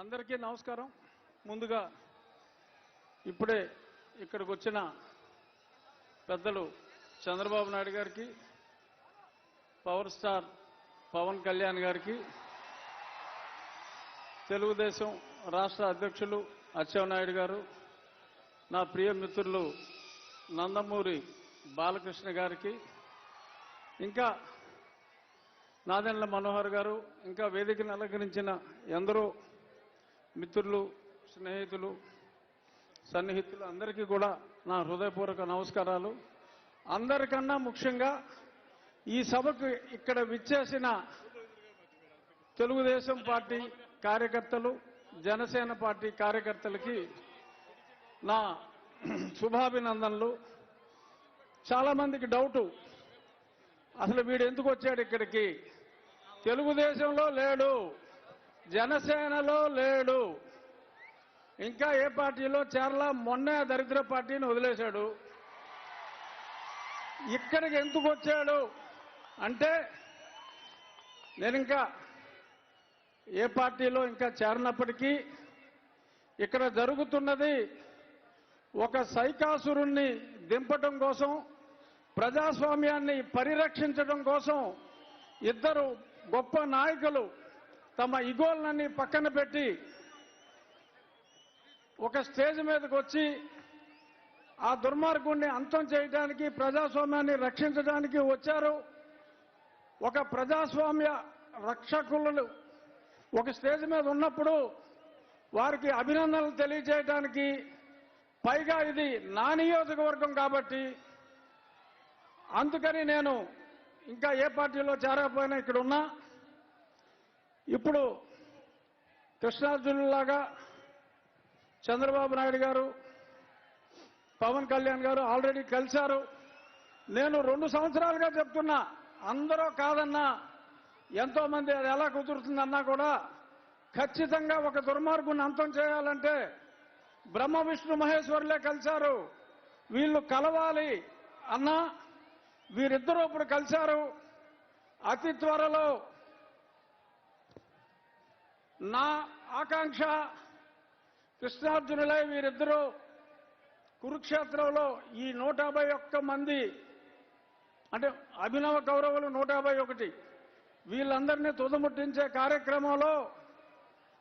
అందరికీ నమస్కారం. ముందుగా ఇప్పుడే ఇక్కడికి వచ్చిన పెద్దలు చంద్రబాబు నాయుడు గారికి, పవర్ స్టార్ పవన్ కళ్యాణ్ గారికి, తెలుగుదేశం రాష్ట్ర అధ్యక్షులు అచ్చెన్నాయుడు గారు, నా ప్రియ మిత్రులు నందమూరి బాలకృష్ణ గారికి, ఇంకా నాదెండ్ల మనోహర్ గారు, ఇంకా వేదికను అలంకరించిన ఎందరో మిత్రులు, స్నేహితులు, సన్నిహితులు అందరికీ కూడా నా హృదయపూర్వక నమస్కారాలు. అందరికన్నా ముఖ్యంగా ఈ సభకు ఇక్కడ విచ్చేసిన తెలుగుదేశం పార్టీ కార్యకర్తలు, జనసేన పార్టీ కార్యకర్తలకి నా శుభాభినందనలు. చాలా మందికి డౌటు, అసలు వీడు ఎందుకు వచ్చాడు ఇక్కడికి? తెలుగుదేశంలో లేడు, జనసేనలో లేడు, ఇంకా ఏ పార్టీలో చేరలా, మొన్నే దరిద్ర పార్టీని వదిలేశాడు. ఇక్కడికి ఎందుకు వచ్చాడు అంటే, నేను ఇంకా ఏ పార్టీలో ఇంకా చేరనప్పటికీ ఇక్కడ జరుగుతున్నది ఒక సైకాసురుణ్ణి దింపటం కోసం, ప్రజాస్వామ్యాన్ని పరిరక్షించడం కోసం ఇద్దరు గొప్ప నాయకులు తమ ఇగోలన్నీ పక్కన పెట్టి ఒక స్టేజ్ మీదకి వచ్చి ఆ దుర్మార్గుణ్ణి అంతం చేయడానికి, ప్రజాస్వామ్యాన్ని రక్షించడానికి వచ్చారు. ఒక ప్రజాస్వామ్య రక్షకులు ఒక స్టేజ్ మీద ఉన్నప్పుడు వారికి అభినందనలు తెలియజేయడానికి, పైగా ఇది నా నియోజకవర్గం కాబట్టి అందుకని నేను ఇంకా ఏ పార్టీలో చేరకపోయినా ఇక్కడ ఉన్నా. ఇప్పుడు కృష్ణార్జునులాగా చంద్రబాబు నాయుడు గారు, పవన్ కళ్యాణ్ గారు ఆల్రెడీ కలిశారు. నేను 2 సంవత్సరాలుగా చెప్తున్నా, అందరూ కాదన్నా, ఎంతో మంది అది ఎలా కుదురుతుందన్నా కూడా ఖచ్చితంగా ఒక దుర్మార్గుని అంతం చేయాలంటే బ్రహ్మ విష్ణు మహేశ్వరులే కలిశారు, వీళ్ళు కలవాలి అన్నా వీరిద్దరూ ఇప్పుడు కలిశారు. అతి త్వరలో నా ఆకాంక్ష కృష్ణార్జునులై వీరిద్దరూ కురుక్షేత్రంలో ఈ 151 మంది, అంటే అభినవ కౌరవులు 151, వీళ్ళందరినీ తుదముట్టించే కార్యక్రమంలో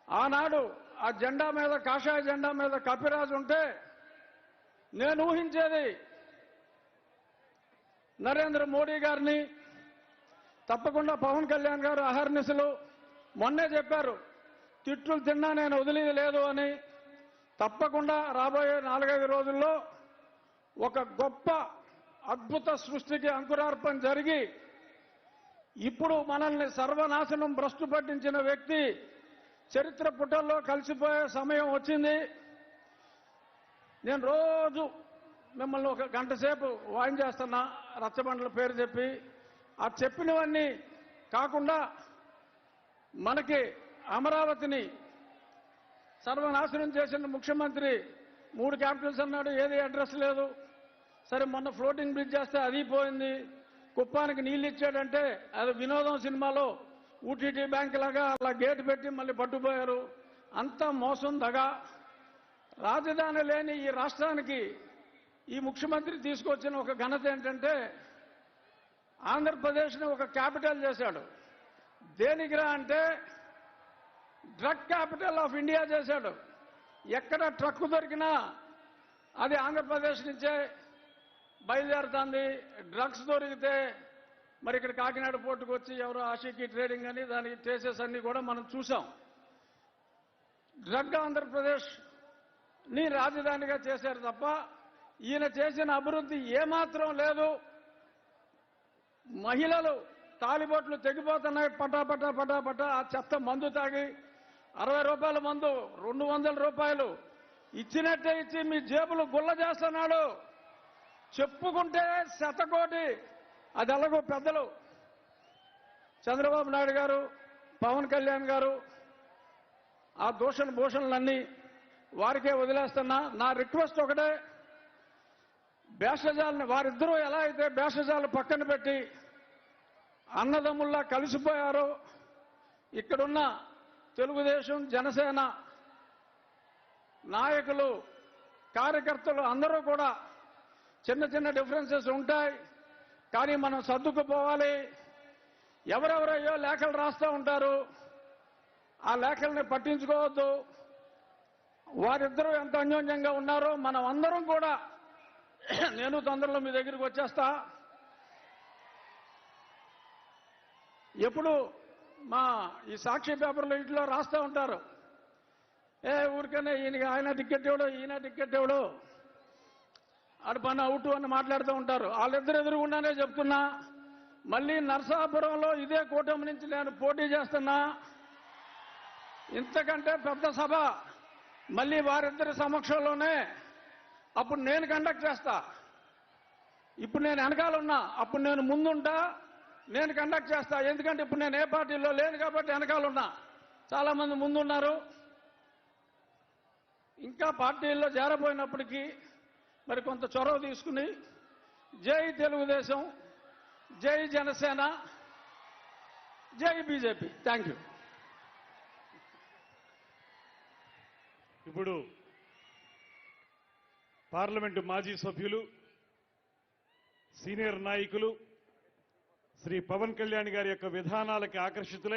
ఆనాడు ఆ జెండా మీద, కాషాయ జెండా మీద కపిరాజు ఉంటే నేను ఊహించేది నరేంద్ర మోడీ గారిని, తప్పకుండా పవన్ కళ్యాణ్ గారు అహర్నిశలు మొన్నే చెప్పారు, తిట్లు తిన్నా నేను వదిలేది లేదు అని. తప్పకుండా రాబోయే 4-5 రోజుల్లో ఒక గొప్ప అద్భుత సృష్టికి అంకురార్పణ జరిగి, ఇప్పుడు మనల్ని సర్వనాశనం భ్రష్టు పట్టించిన వ్యక్తి చరిత్ర పుటల్లో కలిసిపోయే సమయం వచ్చింది. నేను రోజు మిమ్మల్ని 1 గంట సేపు వాయించేస్తున్నా, రచ్చబండల పేరు చెప్పి. ఆ చెప్పినవన్నీ కాకుండా మనకి అమరావతిని సర్వనాశనం చేసిన ముఖ్యమంత్రి 3 క్యాపిటల్స్ అన్నాడు, ఏది అడ్రస్ లేదు. సరే, మొన్న ఫ్లోటింగ్ బ్రిడ్జ్ చేస్తే అది పోయింది. కుప్పానికి నీళ్ళు ఇచ్చాడంటే అది వినోదం సినిమాలో ఊటీటీ బ్యాంక్ లాగా అలా గేటు పెట్టి మళ్ళీ పట్టుపోయారు. అంతా మోసం, దగా. రాజధాని లేని ఈ రాష్ట్రానికి ఈ ముఖ్యమంత్రి తీసుకొచ్చిన ఒక ఘనత ఏంటంటే, ఆంధ్రప్రదేశ్ని ఒక క్యాపిటల్ చేశాడు. దేనికిరా అంటే డ్రగ్ క్యాపిటల్ ఆఫ్ ఇండియా చేశాడు. ఎక్కడ ట్రక్ దొరికినా అది ఆంధ్రప్రదేశ్ నుంచే బయలుదేరుతుంది. డ్రగ్స్ దొరికితే మరి ఇక్కడ కాకినాడ పోర్టుకు వచ్చి ఎవరో ఆషికి ట్రేడింగ్ అని దానికి ట్రేసెస్ అన్ని కూడా మనం చూసాం. డ్రగ్ ఆంధ్రప్రదేశ్ని రాజధానిగా చేశారు తప్ప ఈయన చేసిన అభివృద్ధి ఏమాత్రం లేదు. మహిళలు తాలిబొట్లు తెగిపోతున్నాయి పటాపటా పటాపటా. ఆ చెత్త మందు తాగి 60 రూపాయల మందు 200 రూపాయలు ఇచ్చినట్టే ఇచ్చి మీ జేబులు గుల్ల చేస్తున్నాడు. చెప్పుకుంటే శతకోటి. అది ఎలాగో పెద్దలు చంద్రబాబు నాయుడు గారు, పవన్ కళ్యాణ్ గారు ఆ దూషణ భూషణలన్నీ వారికే వదిలేస్తున్నా. నా రిక్వెస్ట్ ఒకటే, భేషజాలని వారిద్దరూ ఎలా అయితే భేషజాలు పక్కన పెట్టి అన్నదమ్ముల్లా కలిసిపోయారో, ఇక్కడున్న తెలుగుదేశం, జనసేన నాయకులు కార్యకర్తలు అందరూ కూడా చిన్న చిన్న డిఫరెన్సెస్ ఉంటాయి, కానీ మనం సర్దుకుపోవాలి. ఎవరెవరయ్యో లేఖలు రాస్తూ ఉంటారు, ఆ లేఖల్ని పట్టించుకోవద్దు. వారిద్దరూ ఎంత అన్యోన్యంగా ఉన్నారో మనం అందరం కూడా, నేను తొందరలో మీ దగ్గరికి వచ్చేస్తా. ఎప్పుడు మా ఈ సాక్షి పేపర్లో ఇంట్లో రాస్తూ ఉంటారు, ఊరికనే ఈయనకి ఆయన టికెట్ ఇవ్వడు, ఈయన టికెట్ ఇవ్వడు, ఆడు పని అవుట్ అని మాట్లాడుతూ ఉంటారు. వాళ్ళిద్దరు ఎదురుగుండానే చెప్తున్నా, మళ్ళీ నరసాపురంలో ఇదే కూటమి నుంచి నేను పోటీ చేస్తున్నా. ఇంతకంటే పెద్ద సభ మళ్ళీ వారిద్దరి సమక్షంలోనే అప్పుడు నేను కండక్ట్ చేస్తా. ఇప్పుడు నేను వెనకాలన్నా, అప్పుడు నేను ముందుంటా, నేను కండక్ట్ చేస్తా. ఎందుకంటే ఇప్పుడు నేను ఏ పార్టీలో లేను కాబట్టి వెనకాలన్నా. చాలామంది ముందున్నారు. ఇంకా పార్టీల్లో చేరబోయినప్పటికీ మరి కొంత చొరవ తీసుకుని జై తెలుగుదేశం, జై జనసేన, జై బీజేపీ. Thank you. ఇప్పుడు పార్లమెంటు మాజీ సభ్యులు, సీనియర్ నాయకులు శ్రీ పవన్ కళ్యాణ్ గారి యొక్క విధానాలకు ఆకర్షితులై